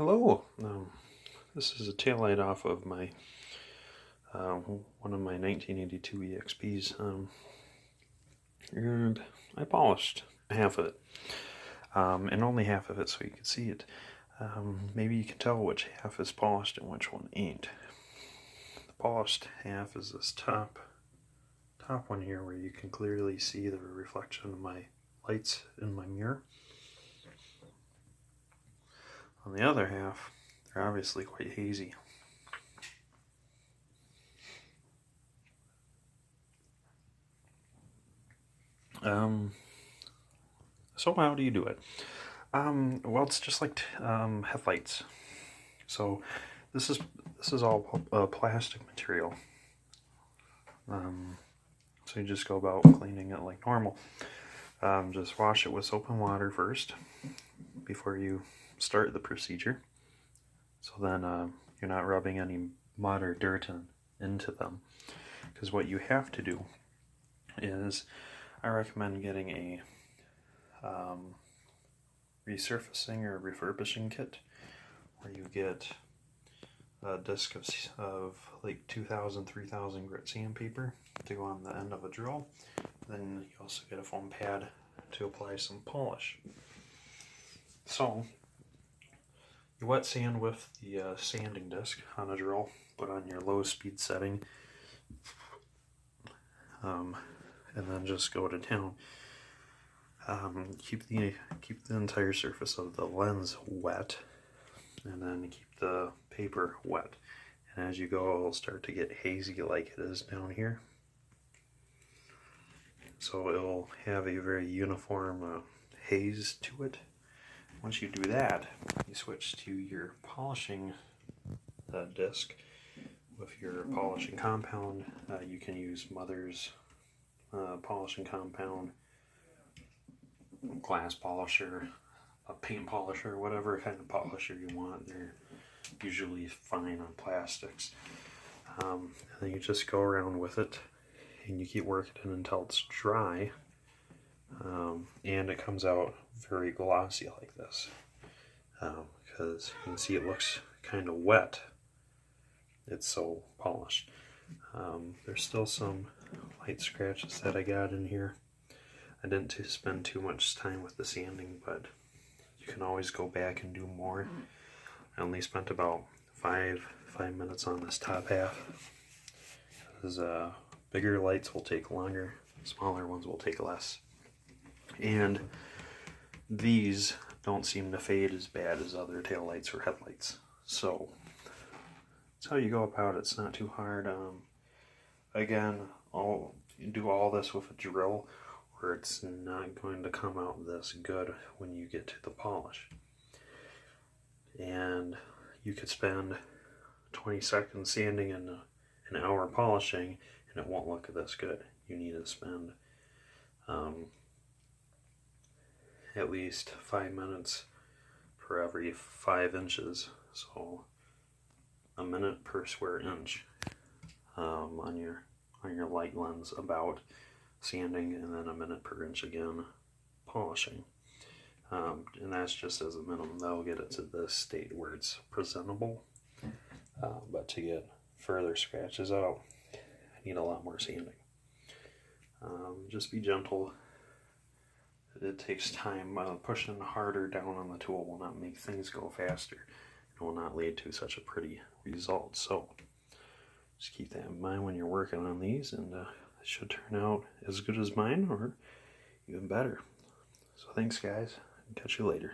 Hello. This is a taillight off of my one of my 1982 EXPs, and I polished half of it, and only half of it, so you can see it. Maybe you can tell which half is polished and which one ain't. The polished half is this top one here, where you can clearly see the reflection of my lights in my mirror. On the other half, they're obviously quite hazy. So how do you do it? Well, it's just like headlights. So this is all plastic material. So you just go about cleaning it like normal. Just wash it with soap and water first before you start the procedure. So then you're not rubbing any mud or dirt into them. Because what you have to do is, I recommend getting a resurfacing or refurbishing kit, where you get a disc of like 2,000, 3,000 grit sandpaper to go on the end of a drill. Then you also get a foam pad to apply some polish. So you wet sand with the sanding disc on a drill, put on your low speed setting, and then just go to town. Keep the entire surface of the lens wet, and then keep the paper wet. And as you go, it'll start to get hazy like it is down here. So it'll have a very uniform haze to it. Once you do that, you switch to your polishing disc with your polishing compound. You can use Mother's polishing compound, glass polisher, a paint polisher, whatever kind of polisher you want. They're usually fine on plastics. And then you just go around with it and you keep working it until it's dry, and it comes out very glossy like this, because you can see it looks kind of wet. It's so polished. There's still some light scratches that I got in here. I didn't spend too much time with the sanding, but you can always go back and do more. I only spent about five minutes on this top half, because bigger lights will take longer, smaller ones will take less. And these don't seem to fade as bad as other taillights or headlights. So that's how you go about it. It's not too hard. Again, you do all this with a drill, where it's not going to come out this good when you get to the polish. And you could spend 20 seconds sanding and an hour polishing, and it won't look this good. You need to spend at least 5 minutes for every 5 inches, so a minute per square inch on your light lens about sanding, and then a minute per inch again polishing. And that's just as a minimum. That'll get it to this state where it's presentable. But to get further scratches out, I need a lot more sanding. Just be gentle. It takes time. Pushing harder down on the tool will not make things go faster. It will not lead to such a pretty result. So just keep that in mind when you're working on these, and it should turn out as good as mine, or even better. So thanks, guys. Catch you later.